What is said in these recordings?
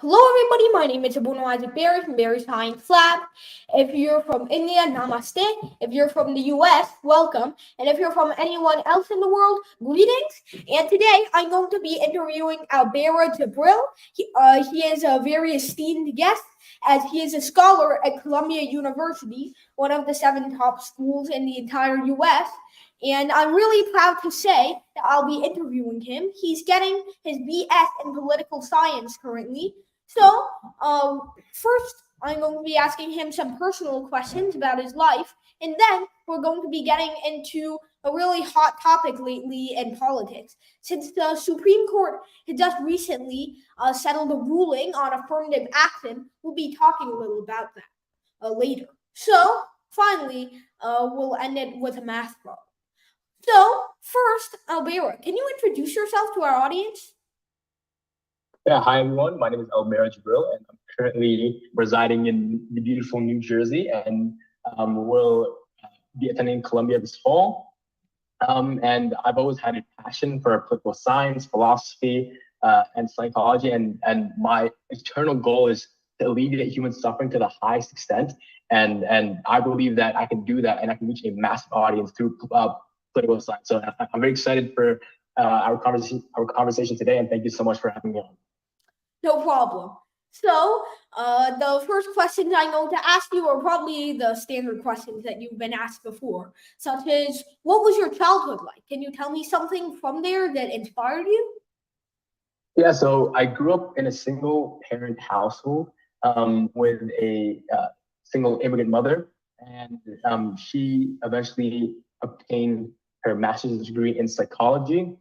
Hello everybody, my name is Barry from Barry Science Lab. If you're from India, Namaste. If you're from the US, welcome. And if you're from anyone else in the world, greetings. And today I'm going to be interviewing Albaraa Gebril. He is a very esteemed guest as he is a scholar at Columbia University, one of the 7 top schools in the entire US. And I'm really proud to say that I'll be interviewing him. He's getting his BS in political science currently. So, first, I'm going to be asking him some personal questions about his life, and then we're going to be getting into a really hot topic lately in politics. Since the Supreme Court had just recently settled a ruling on affirmative action, we'll be talking a little about that later. So, finally, we'll end it with a math problem. So, first, Albaraa, can you introduce yourself to our audience? Yeah, hi everyone. My name is Albaraa Gebril, and I'm currently residing in the beautiful New Jersey, and will be attending Columbia this fall. And I've always had a passion for political science, philosophy, and psychology, and my eternal goal is to alleviate human suffering to the highest extent. And I believe that I can do that, and I can reach a massive audience through political science. So I'm very excited for our conversation today, and thank you so much for having me on. No problem. So, the first questions I'm going to ask you are probably the standard questions that you've been asked before, such as, what was your childhood like? Can you tell me something from there that inspired you? Yeah, so I grew up in a single-parent household with a single immigrant mother, and she eventually obtained her master's degree in psychology,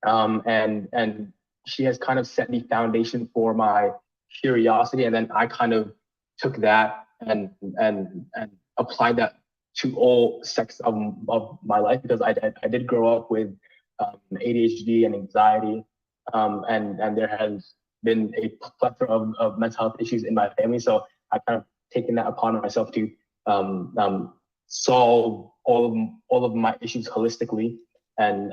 and she has kind of set the foundation for my curiosity, and then I kind of took that and applied that to all sectors of my life, because I did grow up with ADHD and anxiety, and there has been a plethora of mental health issues in my family. So I kind of taken that upon myself to solve all of my issues holistically, and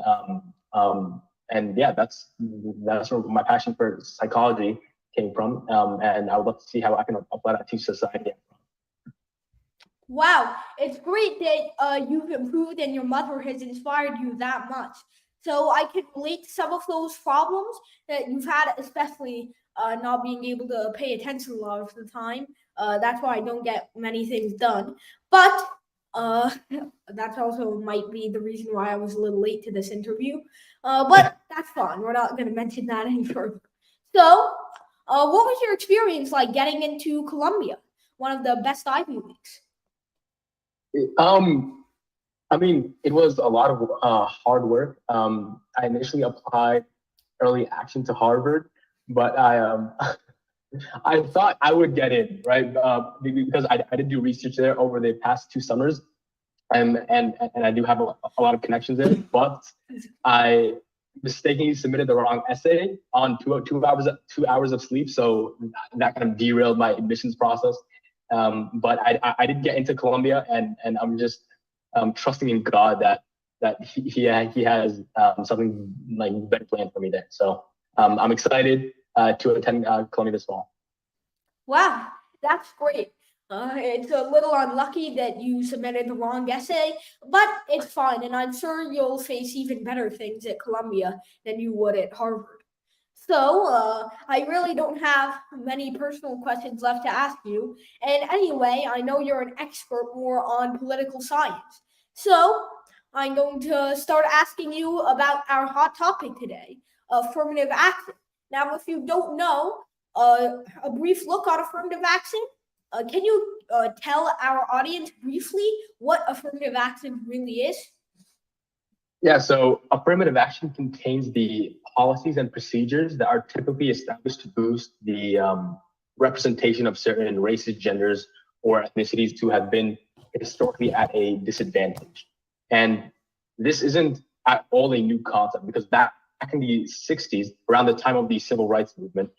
yeah, that's where my passion for psychology came from, and I would love to see how I can apply that to society. Wow, it's great that you've improved and your mother has inspired you that much. So I can relate to some of those problems that you've had, especially not being able to pay attention a lot of the time. That's why I don't get many things done. But that also might be the reason why I was a little late to this interview. But that's fine. We're not going to mention that any further. So, what was your experience like getting into Columbia, one of the best Ivy Leagues? I mean, it was a lot of hard work. I initially applied early action to Harvard, but I thought I would get in, right? Because I did do research there over the past 2 summers, and I do have a lot of connections there. But I mistakenly submitted the wrong essay on 2 hours of sleep, so that kind of derailed my admissions process. But I did get into Columbia, and I'm just trusting in God that he has something like better planned for me there. So I'm excited to attend Columbia this fall. Wow, that's great. It's a little unlucky that you submitted the wrong essay, but it's fine, and I'm sure you'll face even better things at Columbia than you would at Harvard. So, I really don't have many personal questions left to ask you. And anyway, I know you're an expert more on political science. So, I'm going to start asking you about our hot topic today, affirmative action. Now, if you don't know, a brief look on affirmative action. Can you tell our audience briefly what affirmative action really is? Yeah, so affirmative action contains the policies and procedures that are typically established to boost the representation of certain races, genders, or ethnicities who have been historically at a disadvantage. And this isn't at all a new concept, because back in the 60s, around the time of the civil rights movement,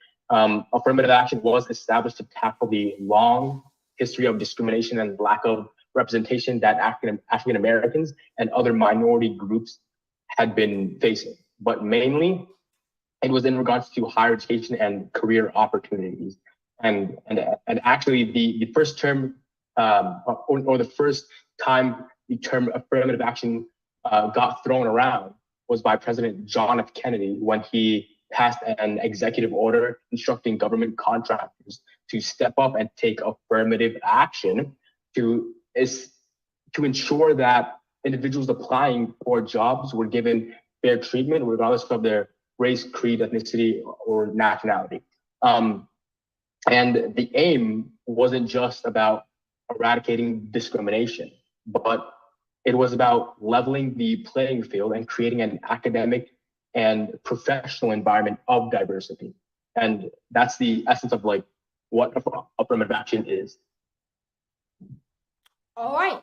affirmative action was established to tackle the long history of discrimination and lack of representation that African Americans and other minority groups had been facing. But mainly, it was in regards to higher education and career opportunities. And actually the first term or the first time the term affirmative action got thrown around was by President John F. Kennedy when he passed an executive order instructing government contractors to step up and take affirmative action to ensure that individuals applying for jobs were given fair treatment regardless of their race, creed, ethnicity, or nationality. And the aim wasn't just about eradicating discrimination, but it was about leveling the playing field and creating an academic and professional environment of diversity. And that's the essence of like what affirmative action is. All right.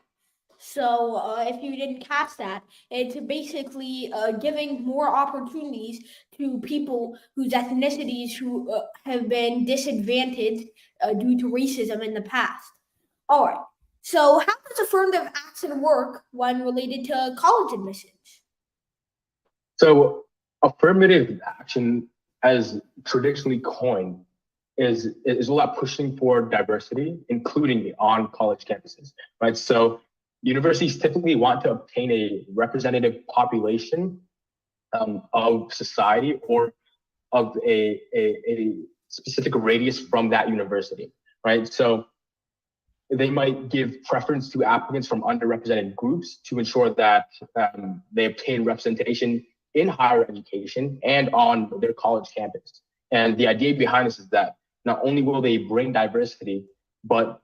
So if you didn't catch that, it's basically giving more opportunities to people whose ethnicities who have been disadvantaged due to racism in the past. All right. So how does affirmative action work when related to college admissions? So affirmative action, as traditionally coined, is all about pushing for diversity, including on college campuses, right? So universities typically want to obtain a representative population of society or of a specific radius from that university, right? So they might give preference to applicants from underrepresented groups to ensure that they obtain representation in higher education and on their college campus. And the idea behind this is that not only will they bring diversity, but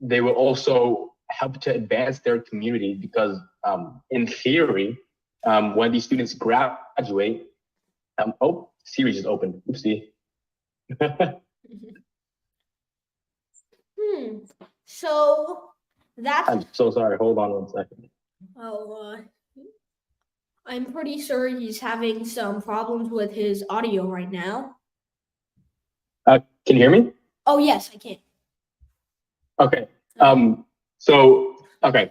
they will also help to advance their community because in theory, when these students graduate, oh, Siri just opened, oopsie. So that's. I'm so sorry, hold on 1 second. Oh, I'm pretty sure he's having some problems with his audio right now. Can you hear me? Oh, yes, I can. Okay. So the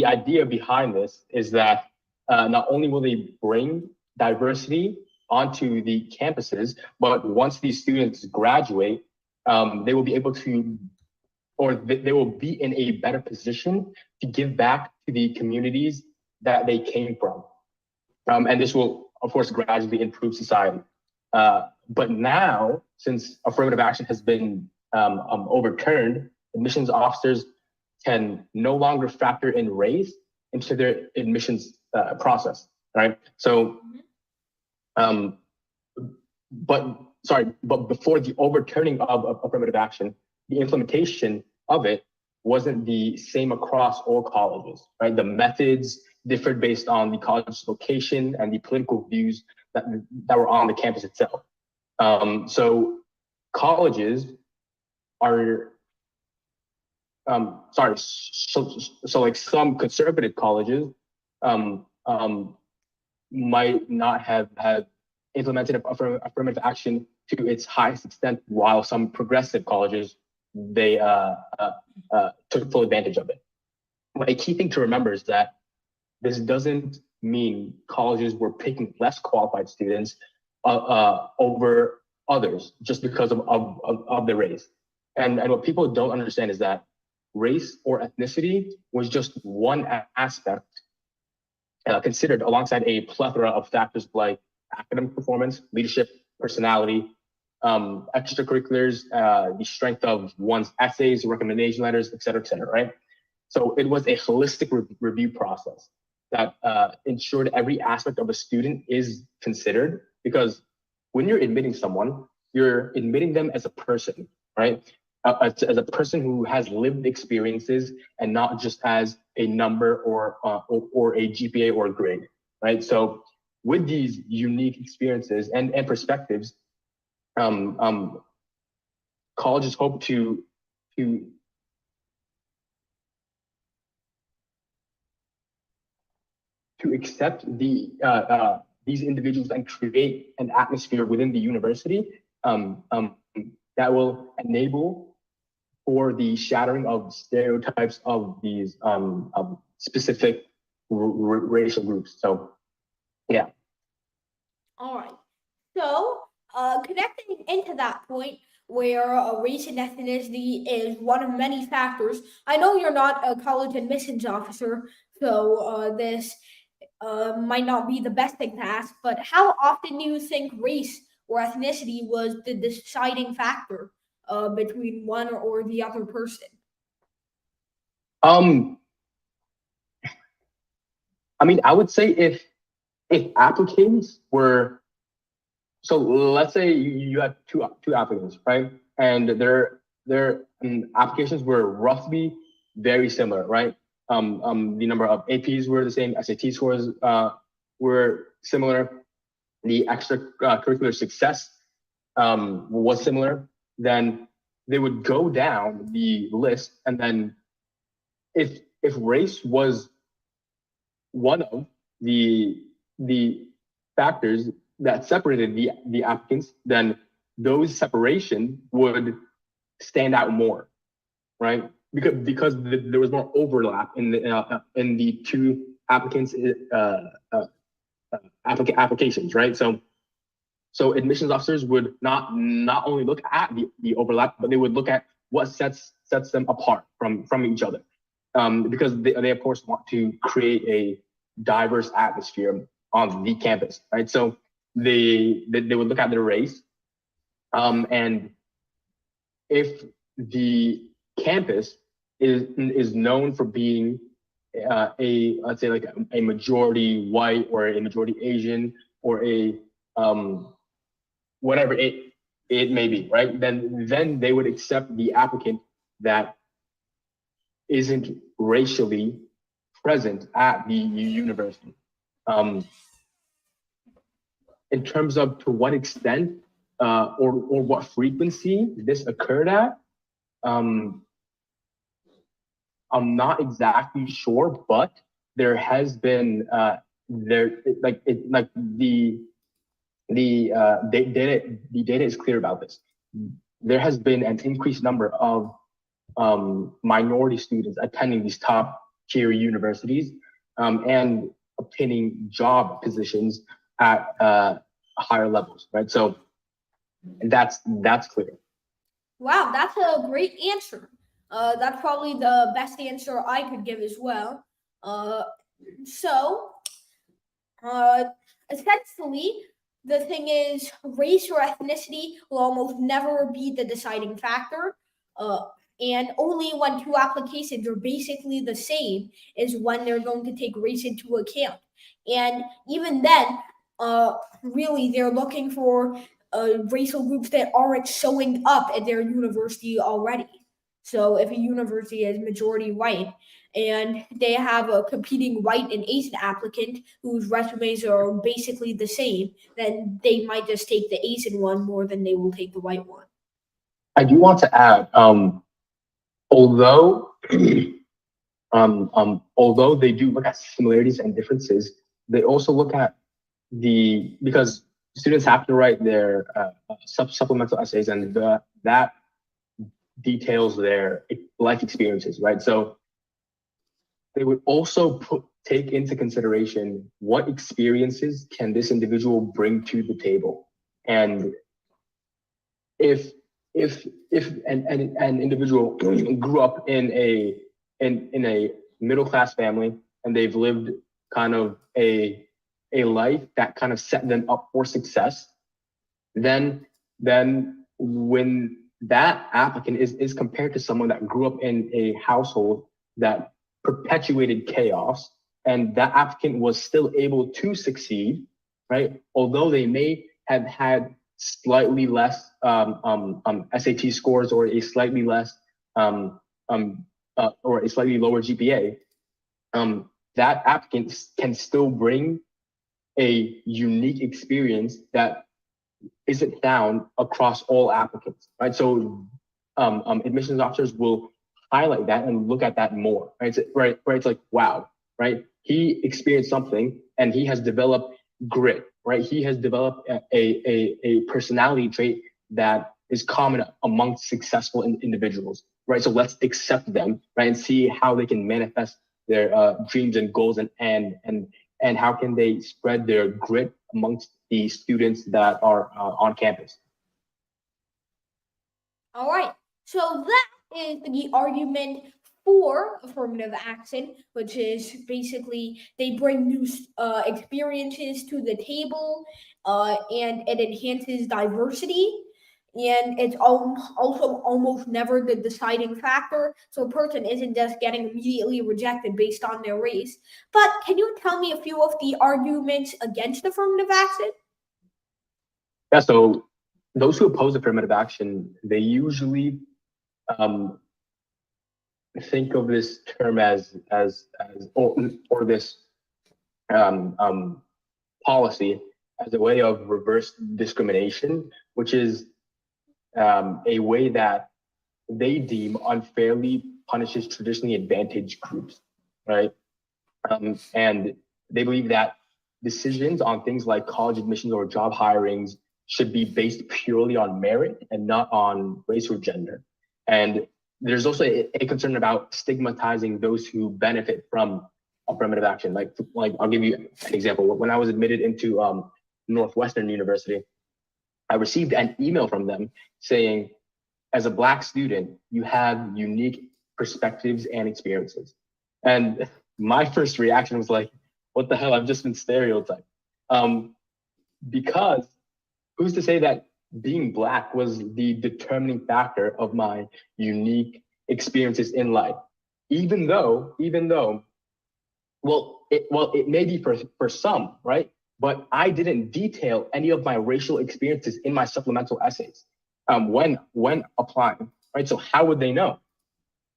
idea behind this is that not only will they bring diversity onto the campuses, but once these students graduate, they will be able to, or they will be in a better position to give back to the communities that they came from. And this will, of course, gradually improve society. But now, since affirmative action has been overturned, admissions officers can no longer factor in race into their admissions process, right? So, but before the overturning of affirmative action, the implementation of it wasn't the same across all colleges, right? The methods differed based on the college's location and the political views that were on the campus itself. So colleges are, so like some conservative colleges might not have implemented affirmative action to its highest extent, while some progressive colleges, they took full advantage of it. But a key thing to remember is that this doesn't mean colleges were picking less qualified students over others just because of their race. And what people don't understand is that race or ethnicity was just one aspect considered alongside a plethora of factors like academic performance, leadership, personality, extracurriculars, the strength of one's essays, recommendation letters, et cetera, right? So it was a holistic review process that ensured every aspect of a student is considered, because when you're admitting someone, you're admitting them as a person, right? As a person who has lived experiences and not just as a number or a GPA or a grade, right? So with these unique experiences and perspectives, colleges hope to accept these individuals and create an atmosphere within the university that will enable for the shattering of stereotypes of these specific racial groups. So, yeah. All right. So, connecting into that point where race and ethnicity is one of many factors, I know you're not a college admissions officer, so this might not be the best thing to ask, but how often do you think race or ethnicity was the deciding factor between one or the other person? Um, I mean, I would say if applicants were, so let's say you had two applicants, right? And their applications were roughly very similar, right? The number of APs were the same, SAT scores were similar, the extracurricular success was similar. Then they would go down the list, and then if race was one of the factors that separated the applicants, then those separation would stand out more, right? Because there was more overlap in the two applicants applications, right? So admissions officers would not only look at the overlap, but they would look at what sets them apart from each other, because they of course want to create a diverse atmosphere on the campus, right? So they would look at their race, and if the campus is known for being let's say like a majority white or a majority Asian or a whatever it may be, right? Then they would accept the applicant that isn't racially present at the university. In terms of to what extent or what frequency this occurred at, I'm not exactly sure, but there has been the data is clear about this. There has been an increased number of minority students attending these top tier universities and obtaining job positions at higher levels, right? So that's clear. Wow, that's a great answer. That's probably the best answer I could give as well. Uh, so, uh, essentially, the thing is, race or ethnicity will almost never be the deciding factor. Uh, and only when two applications are basically the same is when they're going to take race into account. And even then, really, they're looking for racial groups that aren't showing up at their university already. So if a university is majority white and they have a competing white and Asian applicant whose resumes are basically the same, then they might just take the Asian one more than they will take the white one. I do want to add, although although they do look at similarities and differences, they also look at because students have to write their supplemental essays, and that details their life experiences, right? So they would also take into consideration what experiences can this individual bring to the table, and if an individual grew up in a middle class family and they've lived kind of a life that kind of set them up for success, then when that applicant is compared to someone that grew up in a household that perpetuated chaos, and that applicant was still able to succeed, right? Although they may have had slightly less SAT scores or a slightly less or a slightly lower GPA, that applicant can still bring a unique experience that isn't found across all applicants, right? So admissions officers will highlight that and look at that more, right? It's like, wow, right? He experienced something and he has developed grit, right? He has developed a personality trait that is common amongst successful individuals, right? So let's accept them, right? And see how they can manifest their dreams and goals, and how can they spread their grit amongst the students that are on campus. All right. So that is the argument for affirmative action, which is basically they bring new experiences to the table, and it enhances diversity. And it's also almost never the deciding factor. So a person isn't just getting immediately rejected based on their race. But can you tell me a few of the arguments against affirmative action? Yeah, so those who oppose affirmative action, they usually um, think of this term or this policy as a way of reverse discrimination, which is a way that they deem unfairly punishes traditionally advantaged groups, right? And they believe that decisions on things like college admissions or job hirings should be based purely on merit and not on race or gender. And there's also a concern about stigmatizing those who benefit from affirmative action. Like I'll give you an example. When I was admitted into Northwestern University, I received an email from them saying, as a Black student, you have unique perspectives and experiences. And my first reaction was like, what the hell? I've just been stereotyped. Because who's to say that being Black was the determining factor of my unique experiences in life? Even though, it may be for some, right? But I didn't detail any of my racial experiences in my supplemental essays when applying, right? So how would they know,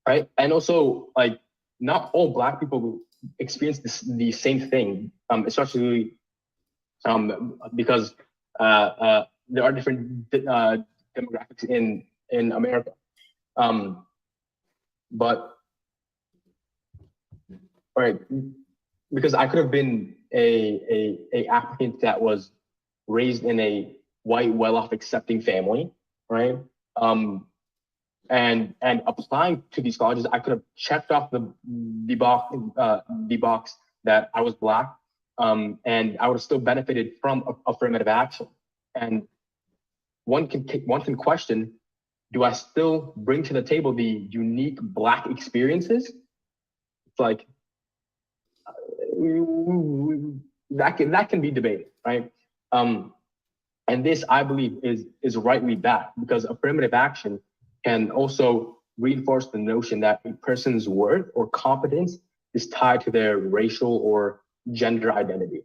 right? And also, like, not all Black people experience the same thing, especially because there are different demographics in America. But all right, because I could have been a applicant that was raised in a white, well-off, accepting family, right? And applying to these colleges, I could have checked off the box that I was Black, and I would have still benefited from affirmative action. And one can question: do I still bring to the table the unique Black experiences? It's like that can be debated, right? And this, I believe, is rightly backed because affirmative action can also reinforce the notion that a person's worth or competence is tied to their racial or gender identity.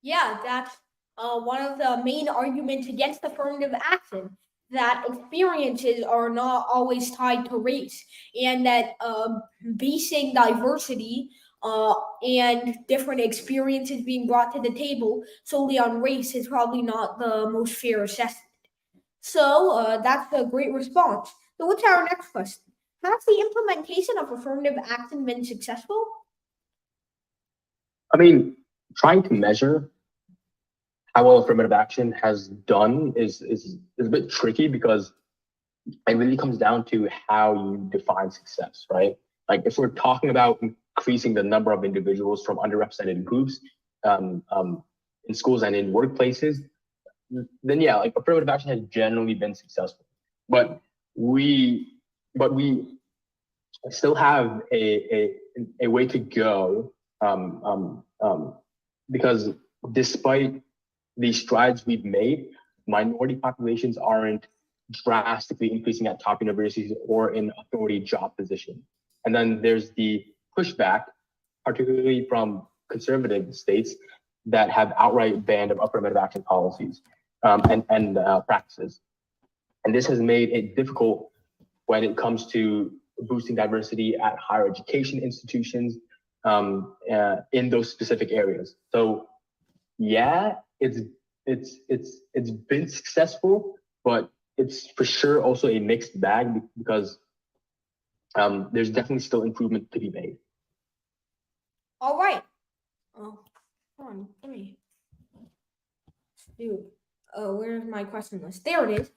Yeah, that's one of the main arguments against affirmative action, that experiences are not always tied to race, and that basing diversity and different experiences being brought to the table solely on race is probably not the most fair assessment. So that's a great response. So, what's our next question? Has the implementation of affirmative action been successful? I mean, trying to measure how well affirmative action has done is a bit tricky because it really comes down to how you define success, right? Like if we're talking about increasing the number of individuals from underrepresented groups in schools and in workplaces, then yeah, like affirmative action has generally been successful. But we still have a way to go because despite the strides we've made, minority populations aren't drastically increasing at top universities or in authority job positions. And then there's the pushback, particularly from conservative states that have outright banned affirmative action policies and practices. And this has made it difficult when it comes to boosting diversity at higher education institutions in those specific areas. So yeah, it's been successful, but it's for sure also a mixed bag because there's definitely still improvement to be made. All right. Oh, hold on. Let me. Dude, where's my question list? There it is.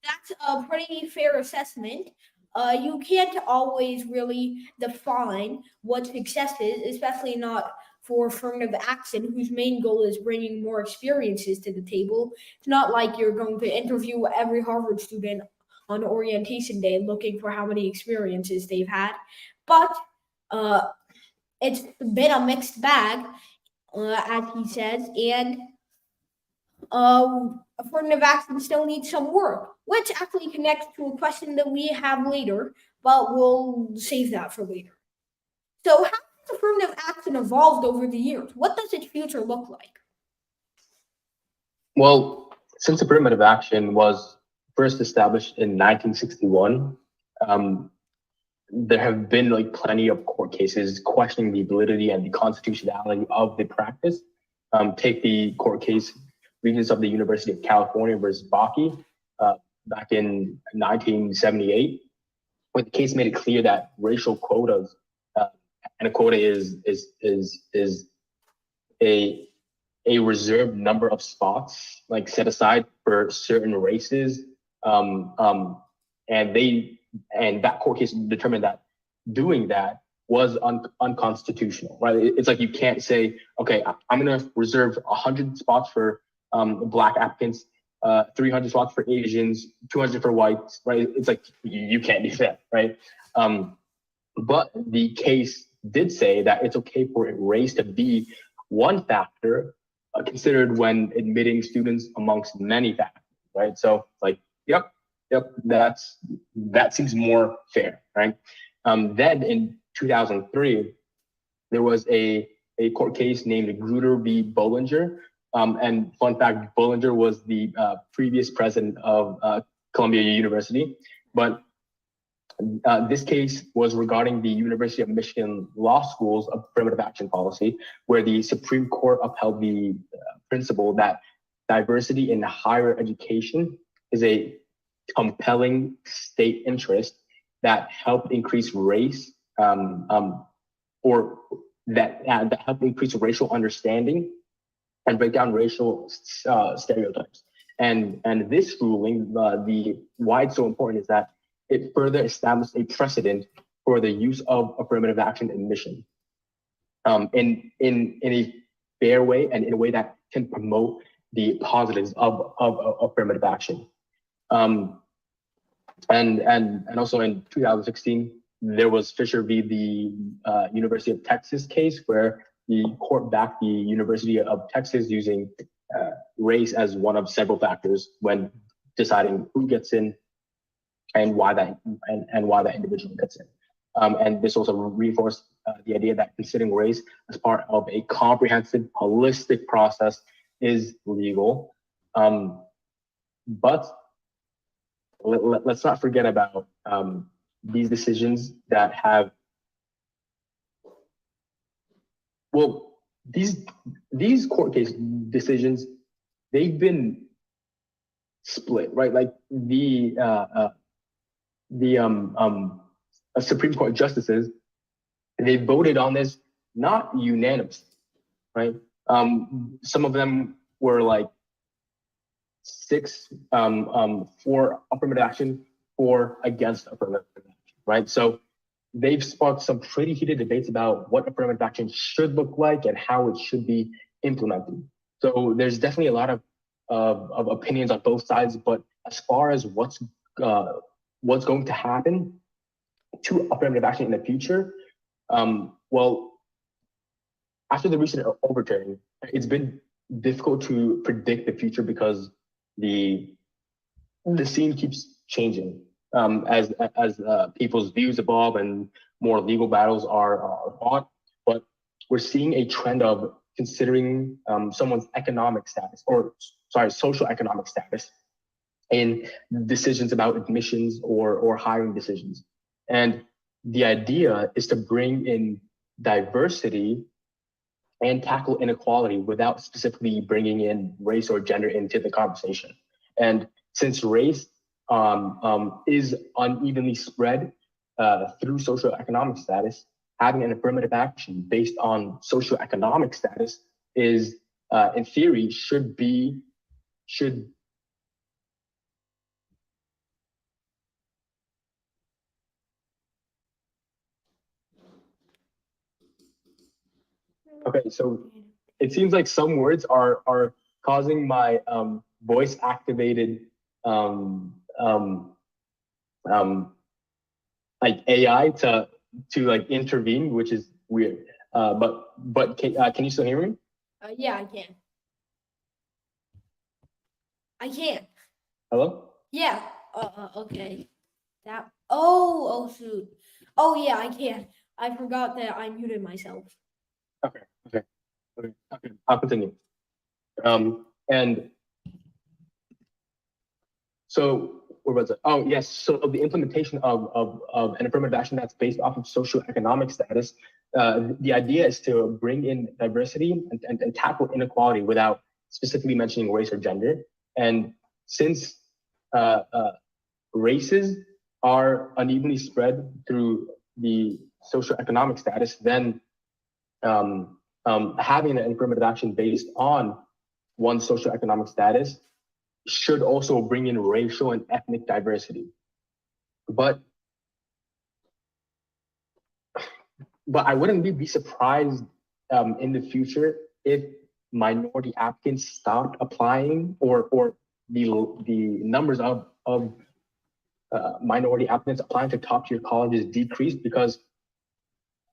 That's a pretty fair assessment. You can't always really define what success is, especially not for affirmative action, whose main goal is bringing more experiences to the table. It's not like you're going to interview every Harvard student on orientation day looking for how many experiences they've had, but it's been a mixed bag, as he says, and affirmative action still needs some work, which actually connects to a question that we have later, but we'll save that for later. So, how has affirmative action evolved over the years? What does its future look like? Well, since affirmative action was first established in 1961, there have been like plenty of court cases questioning the validity and the constitutionality of the practice. Take the court case Regents of the University of California versus Bakke back in 1978, where the case made it clear that racial quotas, and a quota is a reserved number of spots like set aside for certain races, and that court case determined that doing that was unconstitutional, right? It's like you can't say, okay, I'm going to reserve 100 spots for Black applicants, 300 spots for Asians, 200 for whites, right? It's like you can't do that, right? But the case did say that it's okay for race to be one factor considered when admitting students amongst many factors, right? So like, yep, that seems more fair, right? Then in 2003, there was a court case named Grutter v. Bollinger. And fun fact, Bollinger was the previous president of Columbia University. But this case was regarding the University of Michigan Law School's affirmative action policy, where the Supreme Court upheld the principle that diversity in higher education is a compelling state interest that helped increase race, or that helped increase racial understanding and break down racial stereotypes. And this ruling, why it's so important is that it further established a precedent for the use of affirmative action admission in a fair way and in a way that can promote the positives of affirmative action. And also in 2016, there was Fisher v. the University of Texas case, where the court backed the University of Texas using race as one of several factors when deciding who gets in and why that individual gets in. And this also reinforced the idea that considering race as part of a comprehensive, holistic process is legal. But let's not forget about these decisions that have, well, these court case decisions, they've been split, right? Like the Supreme Court justices, they voted on this not unanimously, right? Some of them were like 6 for affirmative action, 4 against affirmative action, right? So they've sparked some pretty heated debates about what affirmative action should look like and how it should be implemented. So there's definitely a lot of opinions on both sides, but as far as what's going to happen to affirmative action in the future, well, after the recent overturn, it's been difficult to predict the future because the scene keeps changing as people's views evolve and more legal battles are fought. But we're seeing a trend of considering someone's social economic status in decisions about admissions or hiring decisions. And the idea is to bring in diversity and tackle inequality without specifically bringing in race or gender into the conversation. And since race is unevenly spread through socioeconomic status, having an affirmative action based on socioeconomic status is, in theory, should Okay, so it seems like some words are causing my voice activated um, um, um, like AI to like intervene, which is weird. But can you still hear me? Yeah, I can. I can. Hello? Yeah. Okay. That. Oh shoot. Oh yeah, I can. I forgot that I muted myself. Okay, okay, okay. I'll continue. And so where was it? Oh yes. So the implementation of an affirmative action that's based off of socioeconomic status, the idea is to bring in diversity and tackle inequality without specifically mentioning race or gender. And since uh, uh, races are unevenly spread through the socioeconomic status, then having an affirmative action based on one's socioeconomic status should also bring in racial and ethnic diversity. But I wouldn't be surprised in the future if minority applicants stopped applying, or the numbers of minority applicants applying to top tier colleges decreased, because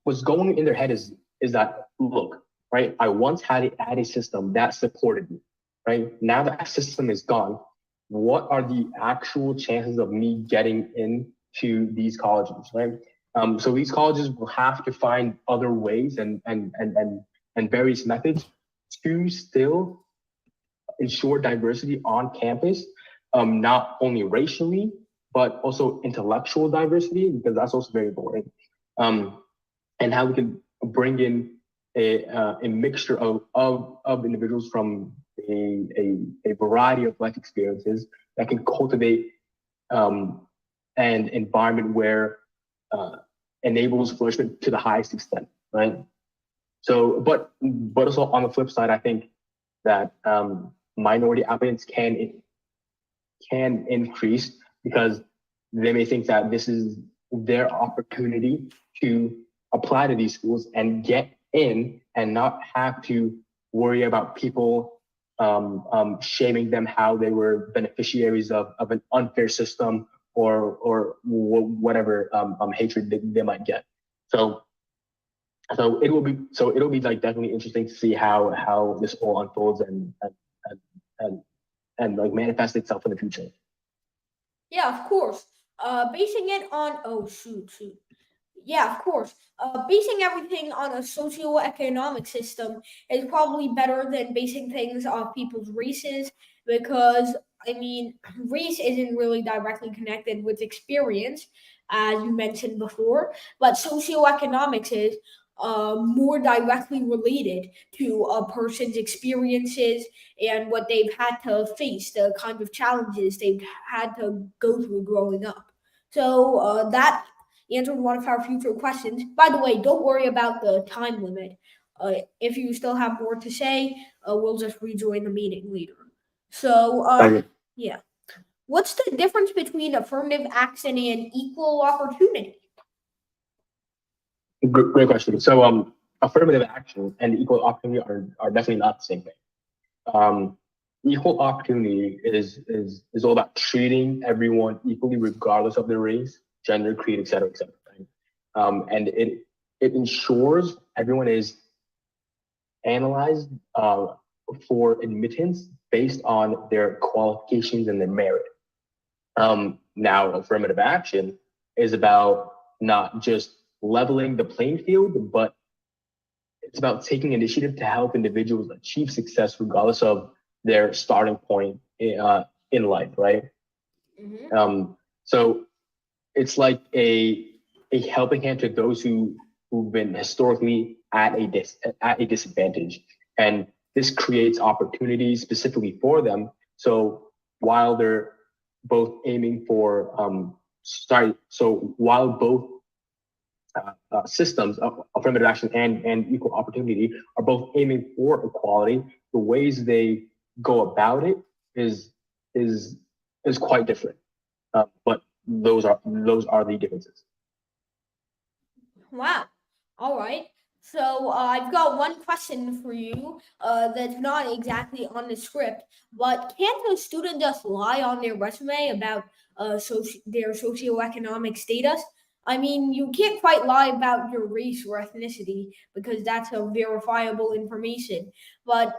what's going in their head is that, look, right, I once had a system that supported me, right? Now that system is gone, what are the actual chances of me getting into these colleges, right? So these colleges will have to find other ways and various methods to still ensure diversity on campus, not only racially, but also intellectual diversity, because that's also very important. And how we can bring in a mixture of individuals from a variety of life experiences that can cultivate an environment where enables flourishment to the highest extent, right? So, but also on the flip side, I think that minority applicants can increase, because they may think that this is their opportunity to apply to these schools and get in, and not have to worry about people shaming them how they were beneficiaries of an unfair system, or whatever hatred they might get. So it'll be like definitely interesting to see how this all unfolds and and like manifest itself in the future. Yeah, of course. Basing it on shoot. Yeah, of course. Basing everything on a socio-economic system is probably better than basing things off people's races, because I mean, race isn't really directly connected with experience, as you mentioned before, but socioeconomics is more directly related to a person's experiences and what they've had to face, the kind of challenges they've had to go through growing up. So that answered one of our future questions. By the way, don't worry about the time limit. If you still have more to say, we'll just rejoin the meeting later. So, Okay. yeah. What's the difference between affirmative action and equal opportunity? Great question. So, affirmative action and equal opportunity are definitely not the same thing. Equal opportunity is all about treating everyone equally, regardless of their race, gender, creed, et cetera, et cetera. Right? And it ensures everyone is analyzed for admittance based on their qualifications and their merit. Now, affirmative action is about not just leveling the playing field, but it's about taking initiative to help individuals achieve success regardless of their starting point in life, right? Mm-hmm. So it's like a helping hand to those who've been historically at a disadvantage, and this creates opportunities specifically for them. So while they're both aiming for so while both systems of affirmative action and equal opportunity are both aiming for equality, the ways they go about it is is is quite different. But those are the differences. Wow. All right. So I've got one question for you that's not exactly on the script, but can't a student just lie on their resume about their socioeconomic status? I mean, you can't quite lie about your race or ethnicity because that's a verifiable information, but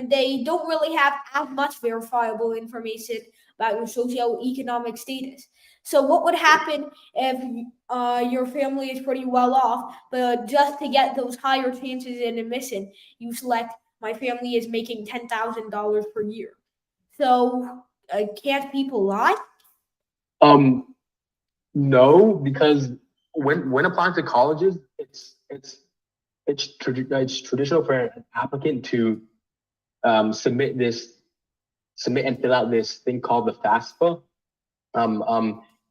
they don't really have as much verifiable information about your socioeconomic status. So what would happen if your family is pretty well off, but just to get those higher chances in admission, you select my family is making $10,000 per year. So can't people lie? Um, no, because when applying to colleges, it's traditional for an applicant to submit and fill out this thing called the FAFSA,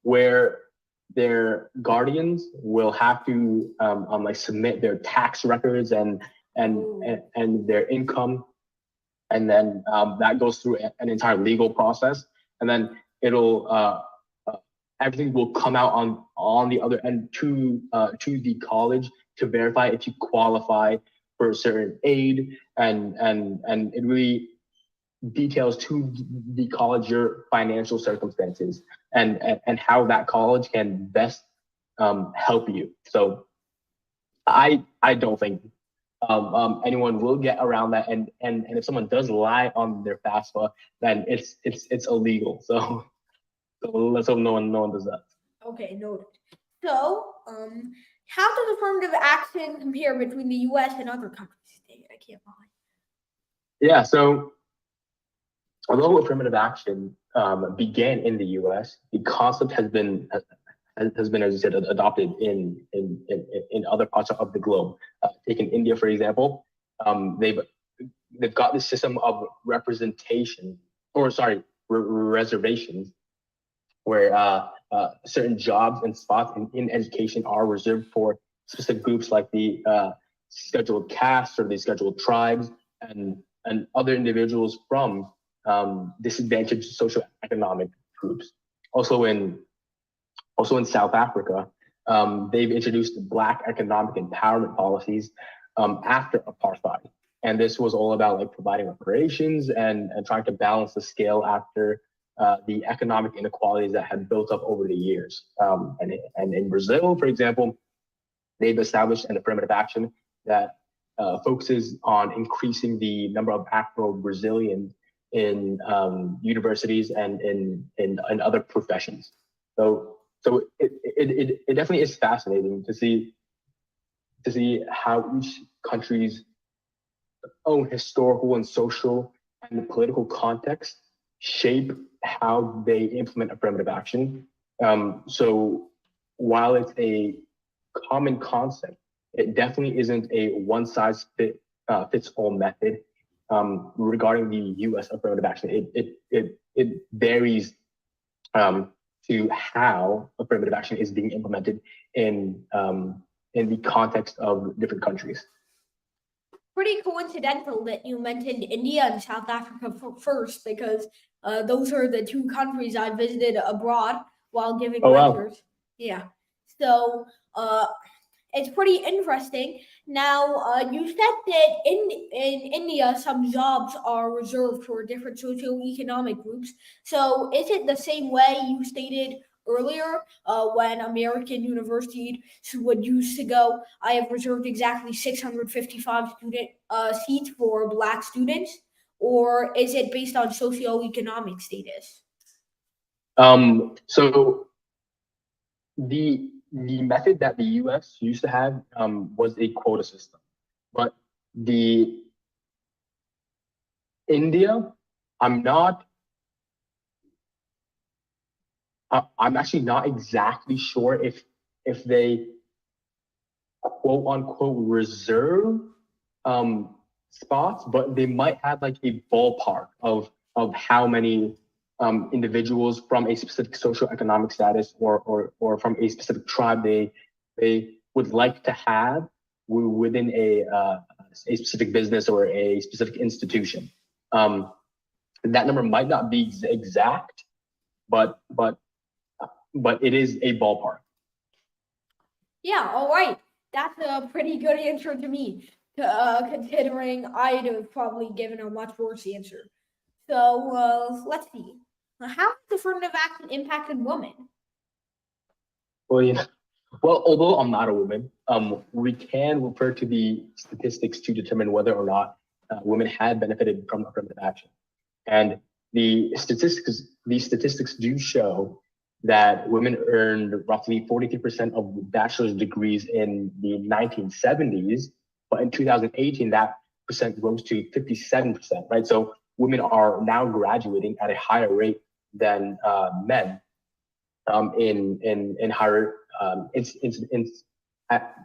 where their guardians will have to like submit their tax records and their income, and then that goes through an entire legal process, and then it'll everything will come out on the other end to the college to verify if you qualify for a certain aid, and it really details to the college your financial circumstances and how that college can best help you. So I don't think anyone will get around that, and if someone does lie on their FAFSA, then it's illegal. So let's hope no one does that. Okay, noted. So, how does affirmative action compare between the U.S. and other countries? Dang it, I can't find. Yeah. So although affirmative action began in the U.S., the concept has been, as you said, adopted in other parts of the globe. Taking India, for example, they've got this system of representation, or sorry, reservations, where certain jobs and spots in education are reserved for specific groups like the scheduled castes or the scheduled tribes and other individuals from disadvantaged socioeconomic groups. Also in South Africa, they've introduced Black economic empowerment policies after apartheid, and this was all about like providing reparations and trying to balance the scale after the economic inequalities that had built up over the years. And in Brazil, for example, they've established an affirmative action that focuses on increasing the number of Afro-Brazilians in universities and in other professions. So it definitely is fascinating to see how each country's own historical and social and political context shape how they implement affirmative action. So while it's a common concept, it definitely isn't a one size fits all method regarding the U.S. affirmative action. It varies to how affirmative action is being implemented in the context of different countries. Pretty coincidental that you mentioned India and South Africa first, because those are the two countries I visited abroad while giving lectures. Wow. Yeah. So it's pretty interesting. Now, you said that in India, some jobs are reserved for different socioeconomic groups. So, is it the same way you stated earlier when American universities would used to go, I have reserved exactly 655 student seats for Black students? Or is it based on socioeconomic status? So the method that the U.S. used to have was a quota system, but the India, I'm actually not exactly sure if they quote unquote reserve spots, but they might have like a ballpark of how many individuals from a specific socioeconomic status or from a specific tribe they would like to have within a specific business or a specific institution. That number might not be exact, but it is a ballpark. Yeah, all right. That's a pretty good answer to me, considering I'd have probably given a much worse answer. So let's see. How has affirmative action impacted women? Well, yeah. Well, although I'm not a woman, we can refer to the statistics to determine whether or not women had benefited from affirmative action. And these statistics do show that women earned roughly 43% of bachelor's degrees in the 1970s, but in 2018, that percent rose to 57%, right? So women are now graduating at a higher rate than men in higher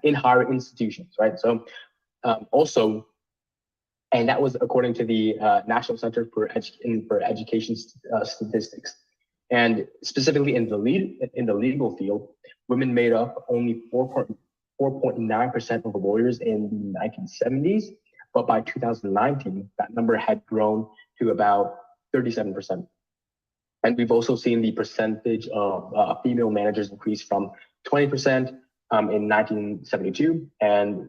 in higher institutions, right? So also, and that was according to the National Center for Education Statistics. And specifically in the legal field, women made up only 4.9% of the lawyers in the 1970s, but by 2019, that number had grown to about 37%. And we've also seen the percentage of female managers increase from 20% in 1972, and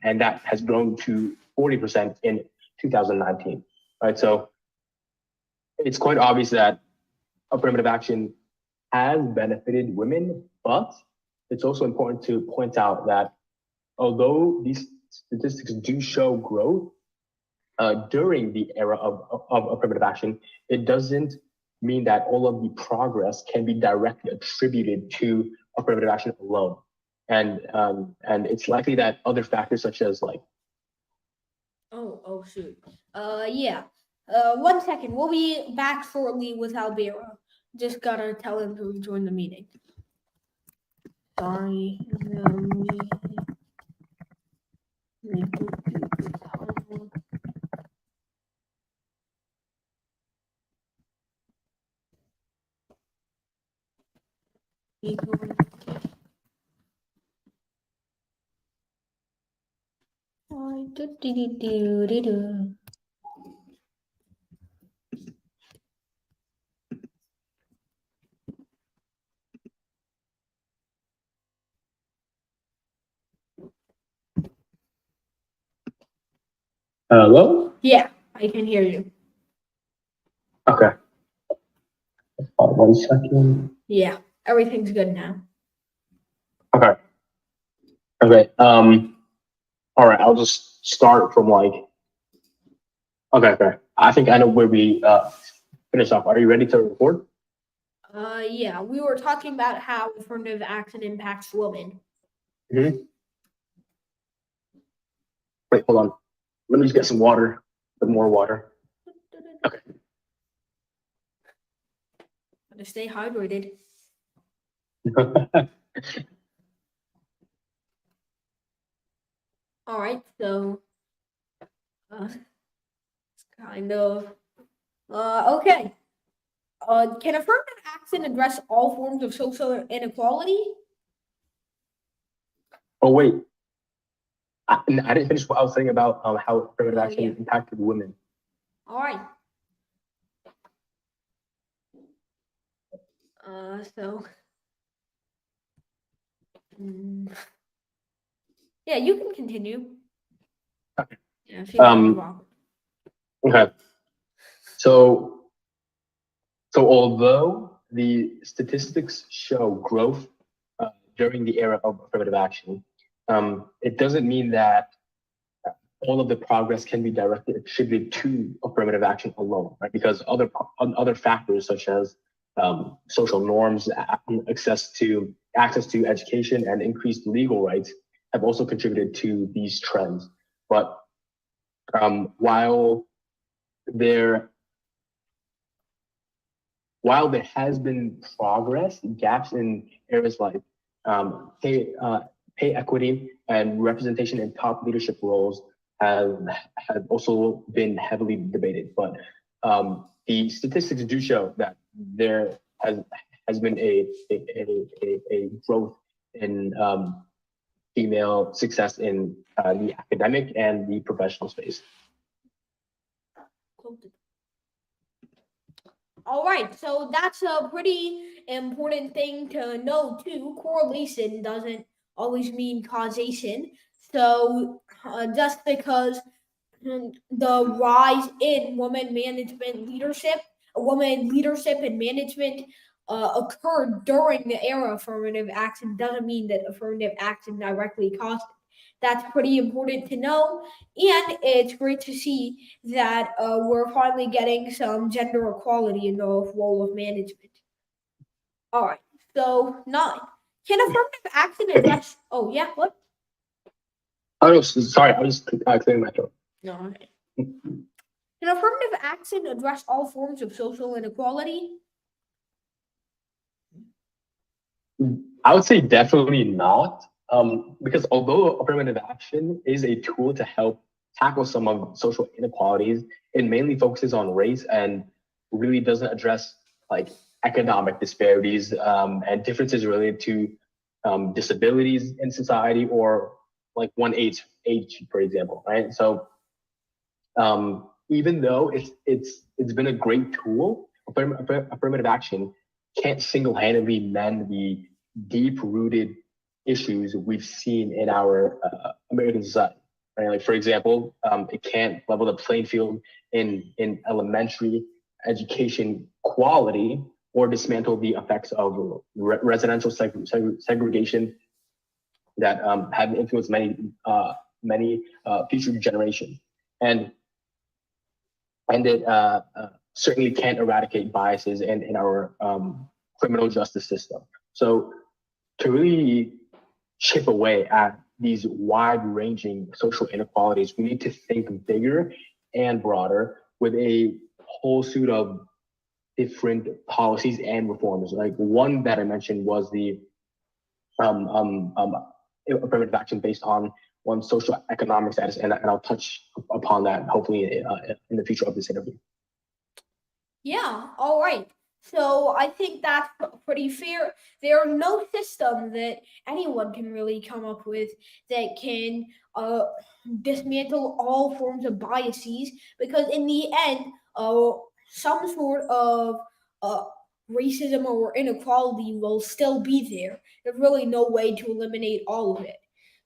that has grown to 40% in 2019. Right, so it's quite obvious that affirmative action has benefited women, but it's also important to point out that although these statistics do show growth during the era of affirmative action, it doesn't mean that all of the progress can be directly attributed to affirmative action alone. And it's likely that other factors such as like Oh shoot. Yeah. 1 second. We'll be back shortly with Albaraa. Just gotta tell him to rejoin the meeting. Sorry. hello? Yeah, I can hear you. Okay. 1 second. Yeah, everything's good now. Okay. Okay. All right. I'll just start from like. Okay. Okay. I think I know where we finish off. Are you ready to record? Yeah, we were talking about how affirmative action impacts women. Mm-hmm. Wait. Hold on. Let me just get some water. Some more water. Okay. Gotta stay hydrated. All right, so it's kind of okay. Can affirmative action address all forms of social inequality? Oh wait. I didn't finish what I was saying about how affirmative action yeah. impacted women. All right. So. Yeah, you can continue. Okay. Yeah, if you want. Okay. So although the statistics show growth during the era of affirmative action, it doesn't mean that all of the progress can be directly attributed to affirmative action alone, right? Because other factors such as social norms, access to education, and increased legal rights have also contributed to these trends. But while there has been progress, gaps in areas like pay equity and representation in top leadership roles have also been heavily debated. But the statistics do show that there has been a growth in female success in the academic and the professional space. All right, so that's a pretty important thing to know too. Correlation doesn't always mean causation. So just because the rise in women leadership and management occurred during the era of affirmative action doesn't mean that affirmative action directly caused it. That's pretty important to know, and it's great to see that we're finally getting some gender equality in the role of management. All right, so 9. Can affirmative action address? Oh yeah, what? Oh no, sorry, I was just clearing my throat. No. All right. Can affirmative action address all forms of social inequality? I would say definitely not, because although affirmative action is a tool to help tackle some of social inequalities, it mainly focuses on race and really doesn't address like economic disparities and differences related to disabilities in society or like one age, for example, right? So even though it's been a great tool, affirmative action can't single-handedly mend the deep-rooted issues we've seen in our American society. Right? Like for example, it can't level the playing field in elementary education quality or dismantle the effects of residential segregation that have influenced many future generations. And it certainly can't eradicate biases in our criminal justice system. So to really chip away at these wide-ranging social inequalities, we need to think bigger and broader with a whole suite of different policies and reforms. Like one that I mentioned was the affirmative action based on one's social economic status, and I'll touch upon that hopefully in the future of this interview. Yeah, all right. So I think that's pretty fair. There's no system that anyone can really come up with that can dismantle all forms of biases, because in the end, some sort of uh, racism or inequality will still be there. There's really no way to eliminate all of it.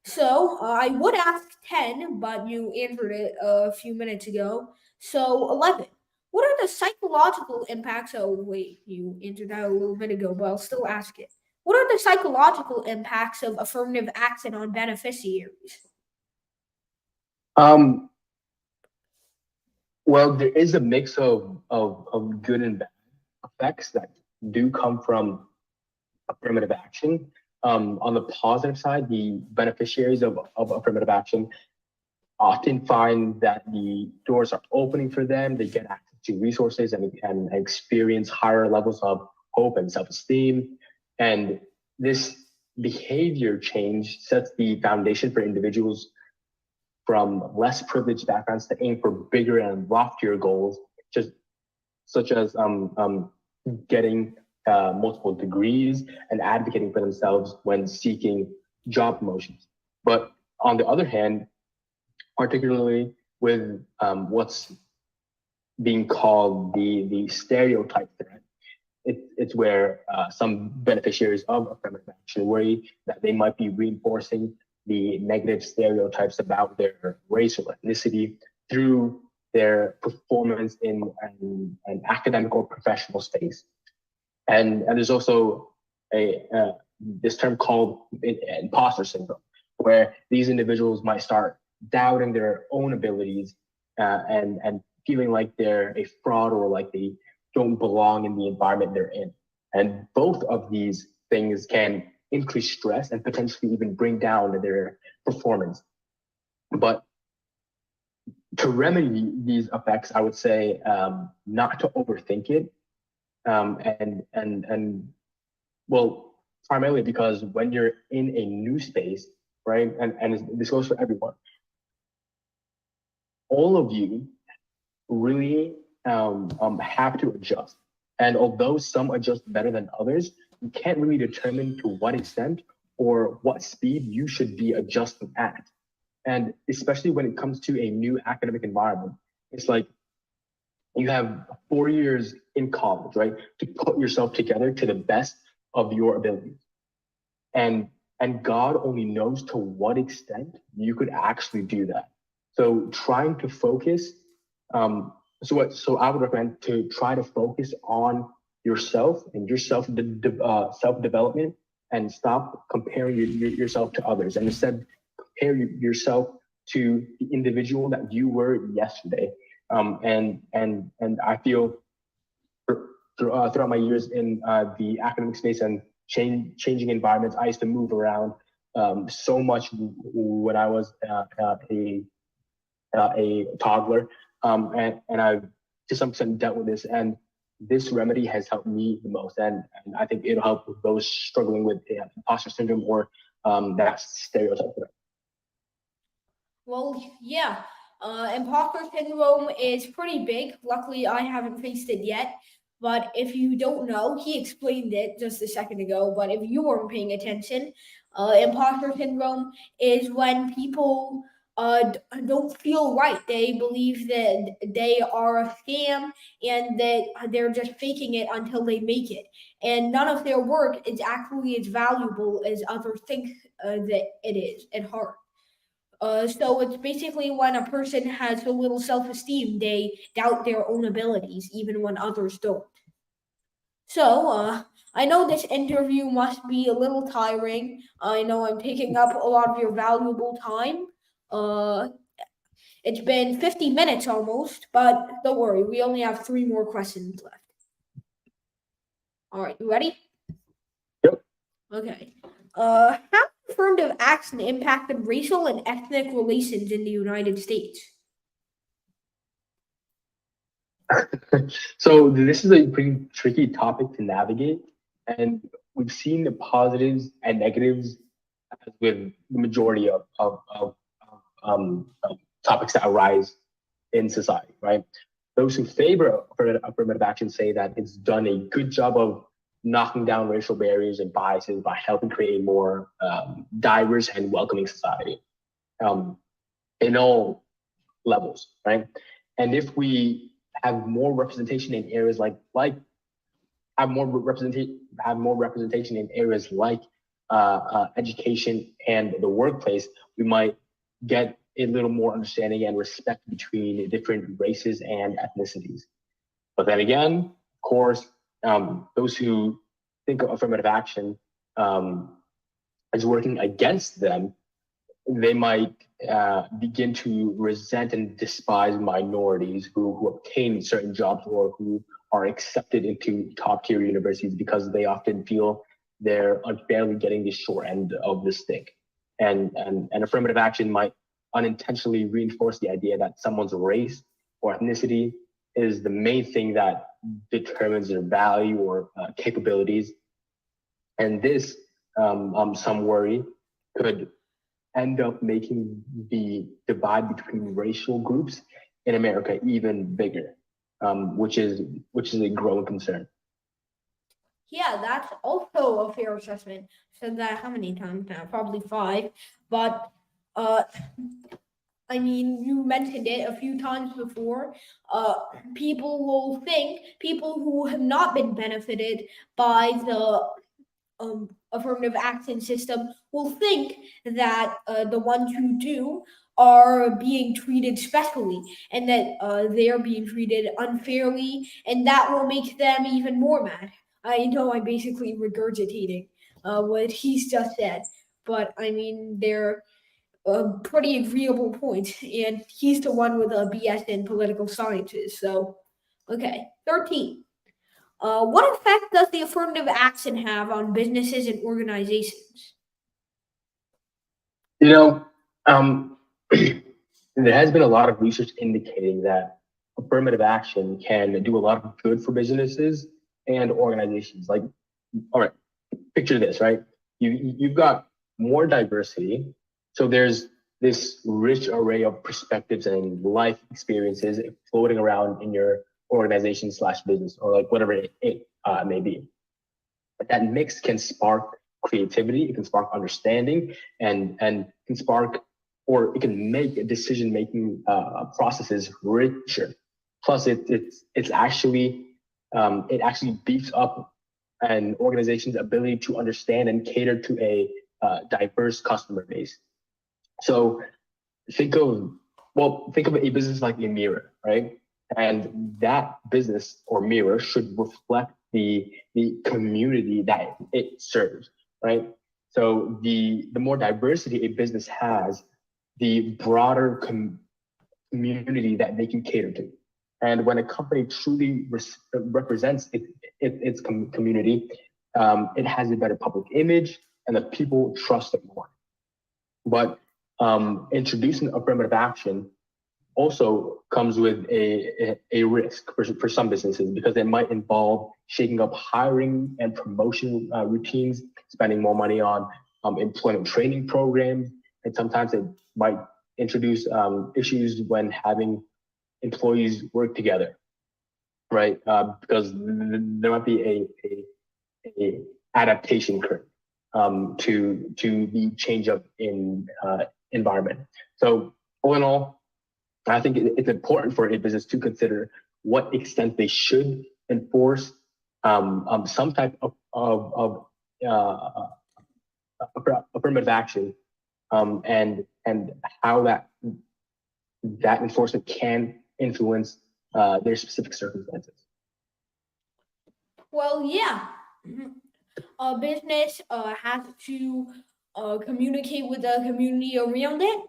So I would ask 10, but you answered it a few minutes ago. So 11. What are the psychological impacts? Oh, wait, you answered that a little bit ago, but I'll still ask it. What are the psychological impacts of affirmative action on beneficiaries? Well, there is a mix of good and bad effects that do come from affirmative action. On the positive side, the beneficiaries of affirmative action often find that the doors are opening for them. They get access to resources and experience higher levels of hope and self-esteem. And this behavior change sets the foundation for individuals from less privileged backgrounds to aim for bigger and loftier goals, just such as getting multiple degrees and advocating for themselves when seeking job promotions. But on the other hand, particularly with what's being called the stereotype threat, it's where some beneficiaries of affirmative action worry that they might be reinforcing the negative stereotypes about their race or ethnicity through their performance in an academic or professional space. And there's also this term called imposter syndrome, where these individuals might start doubting their own abilities and feeling like they're a fraud or like they don't belong in the environment they're in. And both of these things can increase stress and potentially even bring down their performance. But to remedy these effects, I would say not to overthink it, and well, primarily because when you're in a new space, right, and this goes for everyone, all of you really have to adjust. And although some adjust better than others, you can't really determine to what extent or what speed you should be adjusting at. And especially when it comes to a new academic environment, it's like you have 4 years in college, right, to put yourself together to the best of your abilities. And And God only knows to what extent you could actually do that. So trying to focus, so I would recommend to try to focus on yourself and your self-development, and stop comparing yourself to others, and instead compare yourself to the individual that you were yesterday. And I feel throughout my years in the academic space and changing environments, I used to move around so much when I was a toddler, and I've to some extent dealt with this, and this remedy has helped me the most, and I think it'll help with those struggling with imposter syndrome or that stereotype. Well, yeah. Imposter syndrome is pretty big. Luckily, I haven't faced it yet. But if you don't know, he explained it just a second ago. But if you weren't paying attention, imposter syndrome is when people don't feel right. They believe that they are a scam and that they're just faking it until they make it. And none of their work is actually as valuable as others think that it is at heart. So it's basically when a person has so little self-esteem, they doubt their own abilities, even when others don't. So I know this interview must be a little tiring. I know I'm taking up a lot of your valuable time. Uh, it's been 50 minutes almost, but don't worry, we only have three more questions left. All right, you ready? Yep. Okay. How affirmative action impacted racial and ethnic relations in the United States? So this is a pretty tricky topic to navigate, and we've seen the positives and negatives as with the majority of topics that arise in society, right? Those who favor affirmative action say that it's done a good job of knocking down racial barriers and biases by helping create a more diverse and welcoming society in all levels, right? And if we have more representation in areas have more representation in areas like education and the workplace, we might get a little more understanding and respect between different races and ethnicities. But then again, of course, those who think of affirmative action as working against them, they might begin to resent and despise minorities who obtain certain jobs or who are accepted into top tier universities, because they often feel they're unfairly getting the short end of the stick. And affirmative action might unintentionally reinforce the idea that someone's race or ethnicity is the main thing that determines their value or capabilities. And this, some worry, could end up making the divide between racial groups in America even bigger, which is a growing concern. Yeah, that's also a fair assessment. Said that how many times now? Probably five. But uh, I mean, you mentioned it a few times before. Uh, people who have not been benefited by the affirmative action system will think that the ones who do are being treated specially, and that they are being treated unfairly, and that will make them even more mad. I know I'm basically regurgitating what he's just said, but I mean, they're pretty agreeable points, and he's the one with a BS in political sciences. So, okay, 13. What effect does the affirmative action have on businesses and organizations? You know, there has been a lot of research indicating that affirmative action can do a lot of good for businesses and organizations. Like, all right, picture this, right? You've got more diversity, so there's this rich array of perspectives and life experiences floating around in your organization slash business, or like whatever it may be. But that mix can spark creativity, it can spark understanding, and can spark, or it can make decision making processes richer. Plus, it's actually it actually beefs up an organization's ability to understand and cater to a diverse customer base. So think of a business like a mirror, right? And that business or mirror should reflect the community that it serves, right? So the more diversity a business has, the broader community that they can cater to. And when a company truly represents its community, it has a better public image, and the people trust it more. But introducing affirmative action also comes with a risk for some businesses, because it might involve shaking up hiring and promotion routines, spending more money on employment training programs, and sometimes it might introduce issues when having employees work together, right? Because there might be a adaptation curve to the change up in environment. So all in all, I think it's important for a business to consider what extent they should enforce some type of affirmative action, and how that enforcement can influence their specific circumstances. Well, yeah. A business has to communicate with the community around it.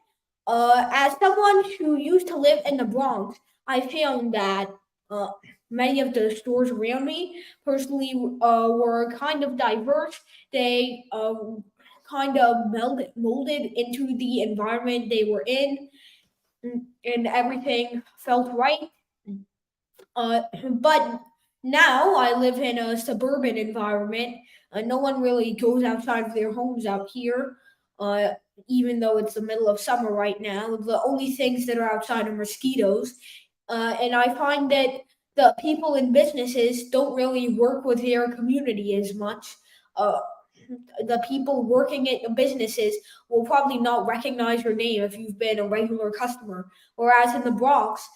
As someone who used to live in the Bronx, I found that many of the stores around me personally were kind of diverse. They kind of molded into the environment they were in, and everything felt right. But now I live in a suburban environment. No one really goes outside of their homes out here, uh, even though it's the middle of summer right now. The only things that are outside are mosquitoes. And I find that the people in businesses don't really work with their community as much. Uh, the people working at the businesses will probably not recognize your name if you've been a regular customer. Whereas in the Bronx,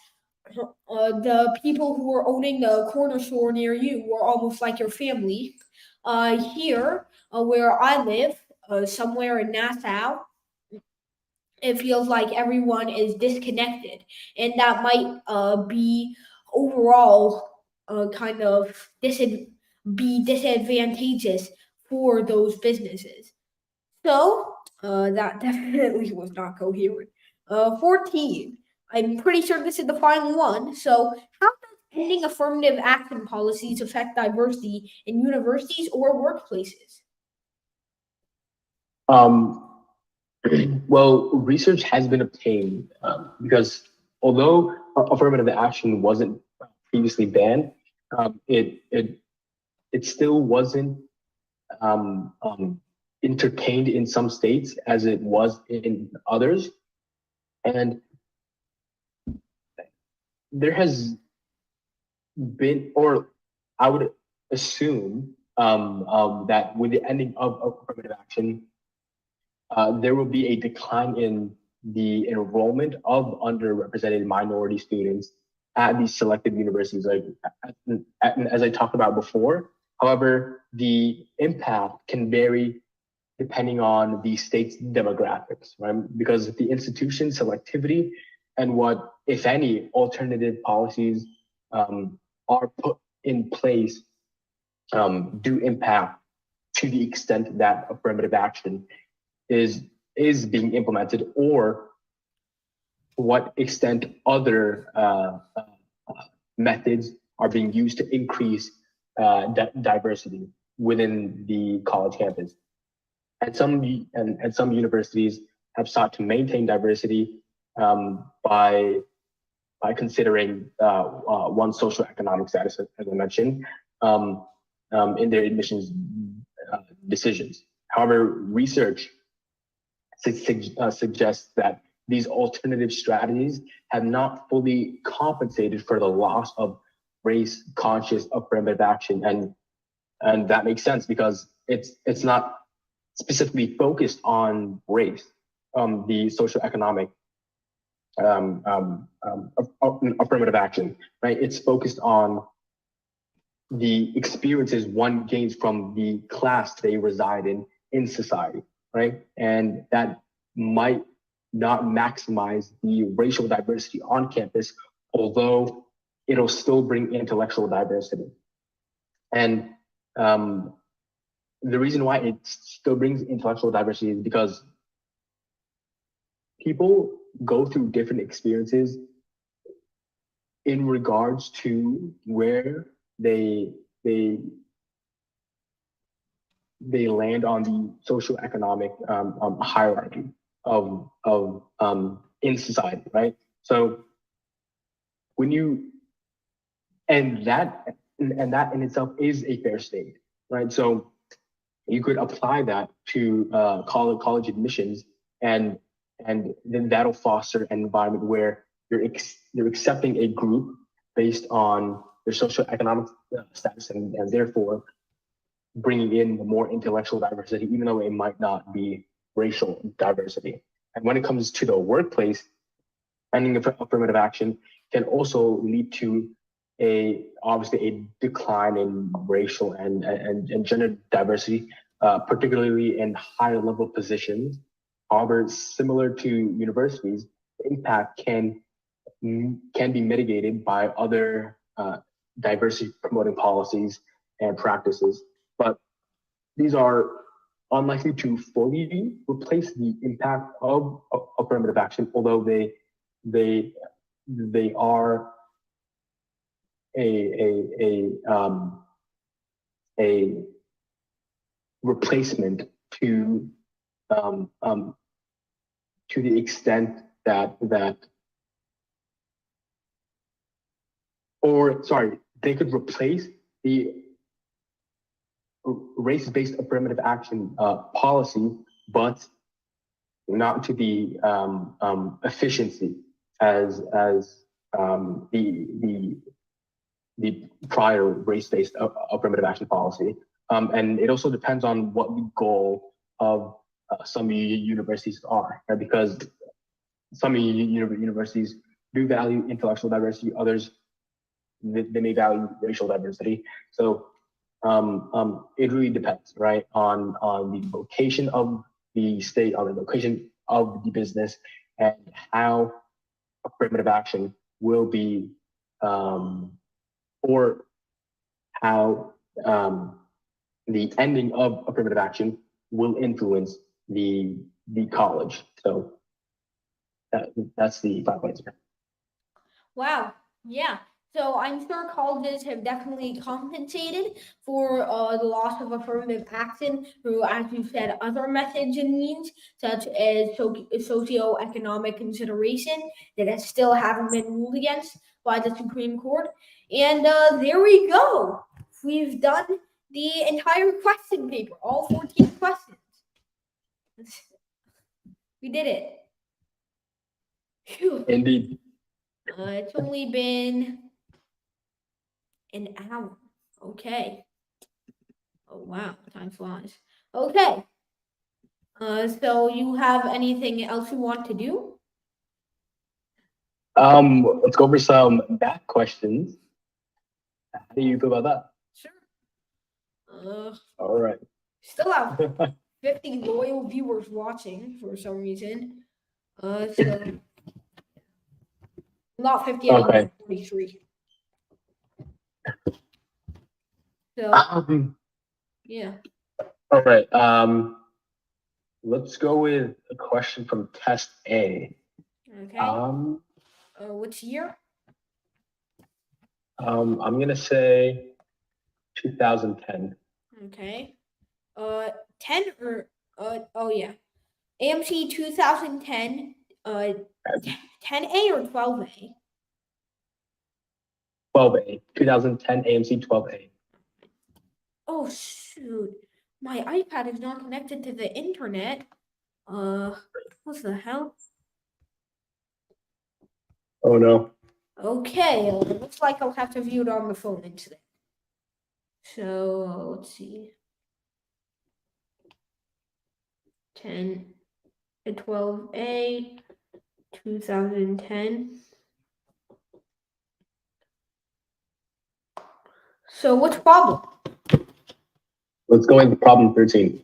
the people who are owning the corner store near you were almost like your family. Here, where I live, somewhere in Nassau, it feels like everyone is disconnected, and that might be overall kind of be disadvantageous for those businesses. So that definitely was not coherent. 14. I'm pretty sure this is the final one. So, how does ending affirmative action policies affect diversity in universities or workplaces? Um, well, research has been obtained because although affirmative action wasn't previously banned, it still wasn't um, um, entertained in some states as it was in others, and there has been, or I would assume that with the ending of affirmative action, there will be a decline in the enrollment of underrepresented minority students at these selected universities, like as I talked about before. However, the impact can vary depending on the state's demographics, right? Because the institution selectivity and what, if any, alternative policies are put in place do impact to the extent that affirmative action is being implemented, or to what extent other methods are being used to increase diversity within the college campus. And some universities have sought to maintain diversity by considering one socioeconomic status, as I mentioned, in their admissions decisions. However, research suggests that these alternative strategies have not fully compensated for the loss of race-conscious affirmative action, and that makes sense because it's not specifically focused on race, the socioeconomic affirmative action, right? It's focused on the experiences one gains from the class they reside in society, right? And that might not maximize the racial diversity on campus, although it'll still bring intellectual diversity. And the reason why it still brings intellectual diversity is because people go through different experiences in regards to where they land on the socioeconomic hierarchy of in society, right? So when you and that in itself is a fair state, right? So you could apply that to college admissions, and then that'll foster an environment where you're accepting a group based on their socioeconomic status, and therefore bringing in more intellectual diversity, even though it might not be racial diversity. And when it comes to the workplace, ending affirmative action can also lead to obviously a decline in racial and gender diversity, particularly in higher level positions. However, similar to universities, the impact can be mitigated by other diversity promoting policies and practices. But these are unlikely to fully replace the impact of affirmative action, although they are a replacement to the extent that they could replace the race-based affirmative action policy, but not to the efficiency as the prior race-based affirmative action policy. And it also depends on what the goal of some universities are, right? Because some universities do value intellectual diversity, others they may value racial diversity. So it really depends, right, on the location of the state, on the location of the business, and how affirmative action will be, or how the ending of affirmative action will influence the college. So that's the final answer. Wow. Yeah. So I'm sure colleges have definitely compensated for the loss of affirmative action through, as you said, other methods and means, such as socioeconomic consideration that still haven't been ruled against by the Supreme Court. And there we go. We've done the entire question paper, all 14 questions. We did it. Phew. Indeed. It's only been an hour. Okay. Oh wow, time flies. Okay. So you have anything else you want to do? Let's go over some math questions. How do you feel about that? Sure. All right. Still have 50 loyal viewers watching for some reason. So not 50 anymore, Okay. 43. So yeah. All right. Let's go with a question from test A. Okay. Which year? I'm gonna say 2010. Okay. 10 or oh yeah. AMC 2010, 10A or 12A? 12A. 2010 AMC 12A. Oh shoot. My iPad is not connected to the internet. What the hell? Oh no. Okay, looks like I'll have to view it on the phone instead. So let's see. 10 and 12A, 2010. So what's problem? Let's go into problem 13.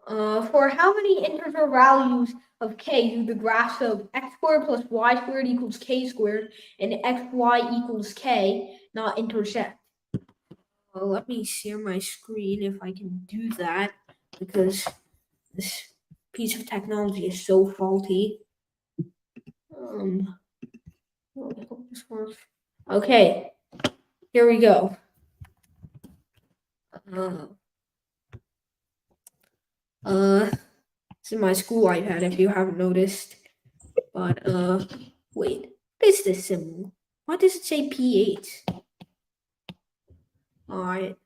For how many integer values of k do the graphs of x squared plus y squared equals k squared and xy equals k not intersect? Well, let me share my screen if I can do that, because this piece of technology is so faulty. I hope this works. Okay, here we go. This is my school iPad if you haven't noticed. But wait, what is this symbol? Why does it say pH? Alright.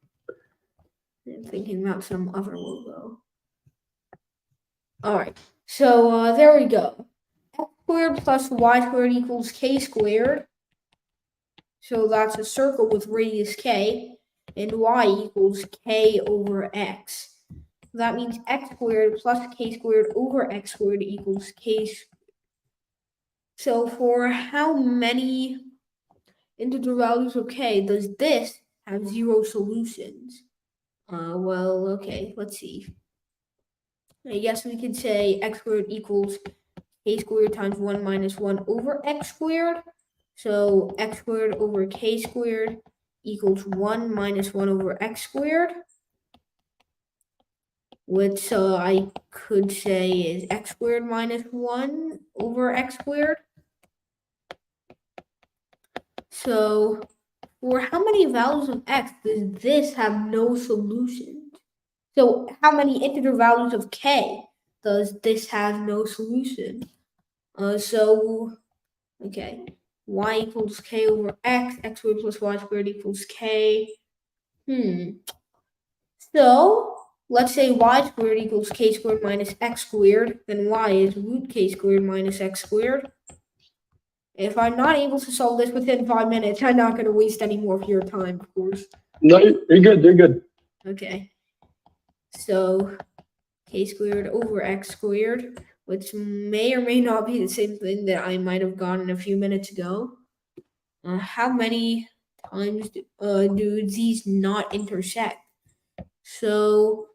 I'm thinking about some other logo. Alright, so there we go. X squared plus y squared equals k squared. So that's a circle with radius k, and y equals k over x. That means x squared plus k squared over x squared equals k squared. So for how many integer values of k does this have 0 solutions? Well, okay, let's see. I guess we could say x squared equals k squared times 1 minus 1 over x squared. So x squared over k squared equals 1 minus 1 over x squared, which I could say is x squared minus 1 over x squared. So for how many values of x does this have no solutions? So how many integer values of k does this have no solution? Okay, y equals k over x, x squared plus y squared equals k. So let's say y squared equals k squared minus x squared, then y is root k squared minus x squared. If I'm not able to solve this within 5 minutes, I'm not going to waste any more of your time, of course. No, you're good. You're good. Okay. So k squared over x squared, which may or may not be the same thing that I might have gotten a few minutes ago. How many times do these not intersect? So,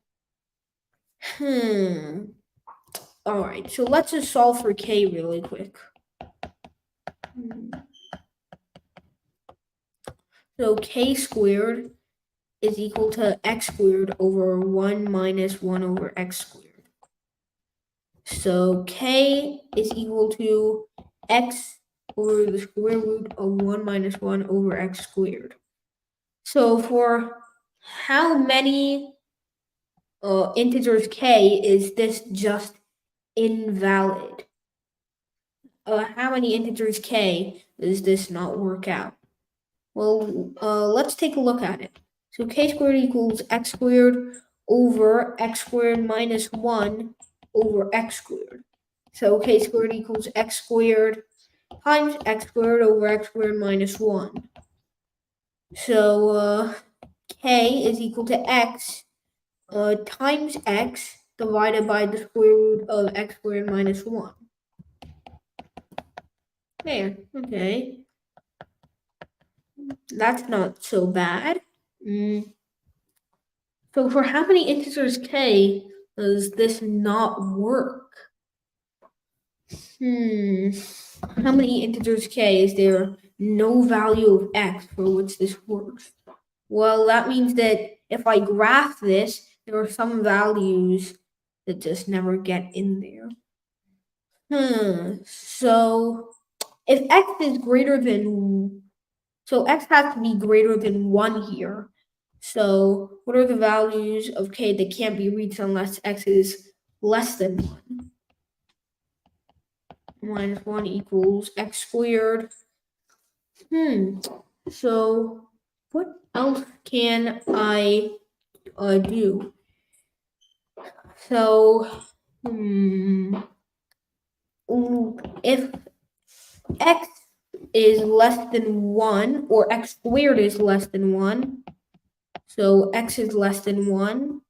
all right, so let's just solve for k really quick. So k squared is equal to x squared over 1 minus 1 over x squared. So k is equal to x over the square root of 1 minus 1 over x squared. So for how many integers k is this just invalid? How many integers k does this not work out? Well, let's take a look at it. So k squared equals x squared over x squared minus 1 over x squared. So k squared equals x squared times x squared over x squared minus 1. So k is equal to x times x divided by the square root of x squared minus 1. There, okay. That's not so bad. So for how many integers k does this not work? How many integers k is there no value of x for which this works? Well, that means that if I graph this, there are some values that just never get in there. So if x is greater than, so x has to be greater than 1 here. So what are the values of k that can't be reached unless x is less than 1? Minus 1 equals x squared. So what else can I do? So if x is less than 1, or x squared is less than 1, so x is less than 1,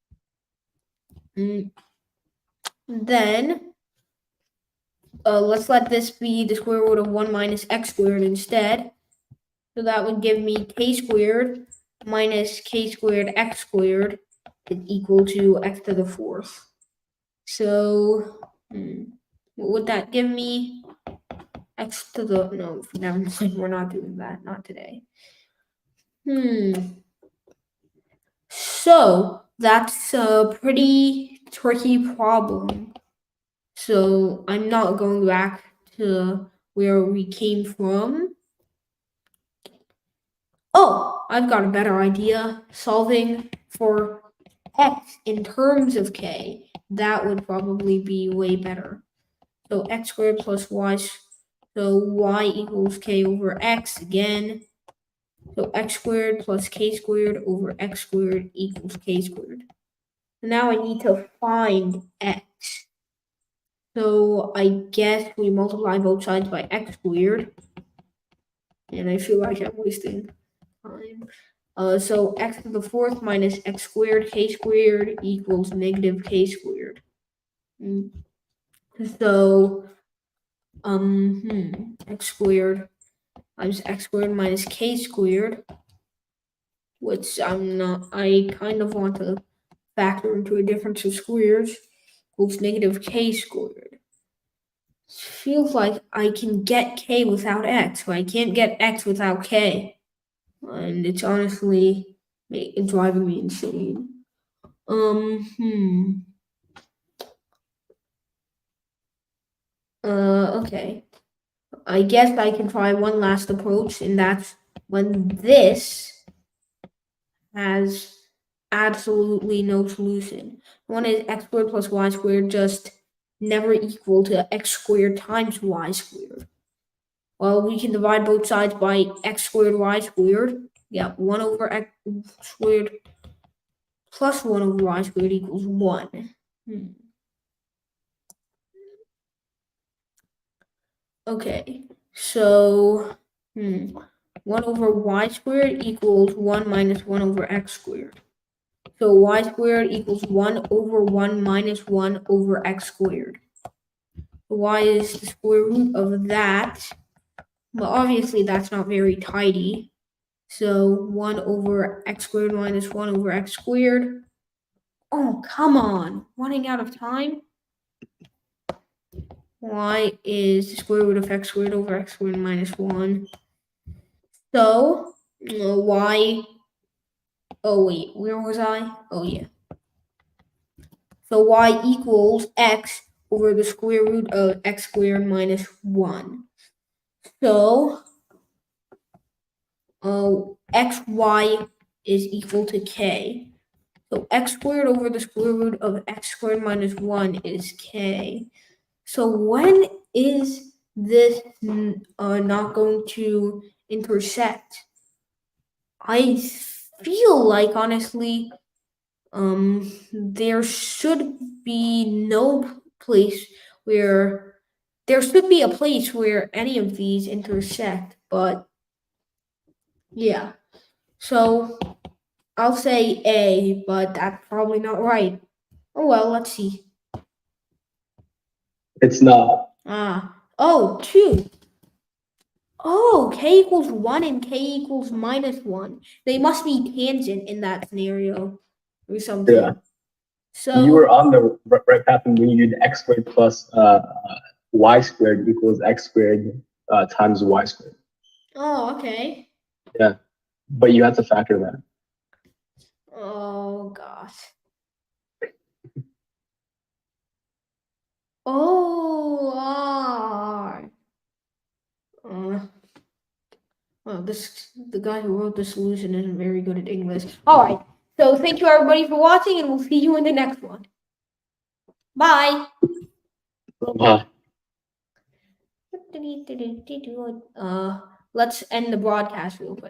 then let's let this be the square root of 1 minus x squared instead. So that would give me k squared minus k squared x squared is equal to x to the 4th. So, what would that give me? X to the, no, never mind, we're not doing that, not today. So, that's a pretty tricky problem. So, I'm not going back to where we came from. Oh, I've got a better idea. Solving for x in terms of k. That would probably be way better. So x squared plus y, so y equals k over x again. So x squared plus k squared over x squared equals k squared. So now I need to find x. So I guess we multiply both sides by x squared. And I feel like I'm wasting time. So x to the fourth minus x squared k squared equals negative k squared. So, x squared times x squared minus k squared, which I kind of want to factor into a difference of squares, equals negative k squared. Feels like I can get k without x, but I can't get x without k. And it's honestly driving me insane. Okay. I guess I can try one last approach, and that's when this has absolutely no solution. One is x squared plus y squared, just never equal to x squared times y squared. Well, we can divide both sides by x squared y squared. Yeah, 1 over x squared plus 1 over y squared equals 1. Okay, so 1 over y squared equals 1 minus 1 over x squared. So y squared equals 1 over 1 minus 1 over x squared. Y is the square root of that. But obviously that's not very tidy. So 1 over x squared minus 1 over x squared. Oh, come on. Running out of time? Y is the square root of x squared over x squared minus 1. So y, oh wait, where was I? Oh yeah. So y equals x over the square root of x squared minus 1. So xy is equal to k. So x squared over the square root of x squared minus 1 is k. So when is this not going to intersect? I feel like, honestly, there should be no place where there should be a place where any of these intersect, but yeah. So I'll say A, but that's probably not right. Oh well, let's see. It's not. Oh, 2. Oh, k equals 1 and k equals minus 1. They must be tangent in that scenario or something. Yeah. So you were on the right path when you did x squared plus y squared equals x squared times y squared. Oh, okay. Yeah, but you have to factor that. Oh gosh. Oh, well, the guy who wrote the solution isn't very good at English. All right. So thank you everybody for watching, and we'll see you in the next one. Bye. Let's end the broadcast real quick.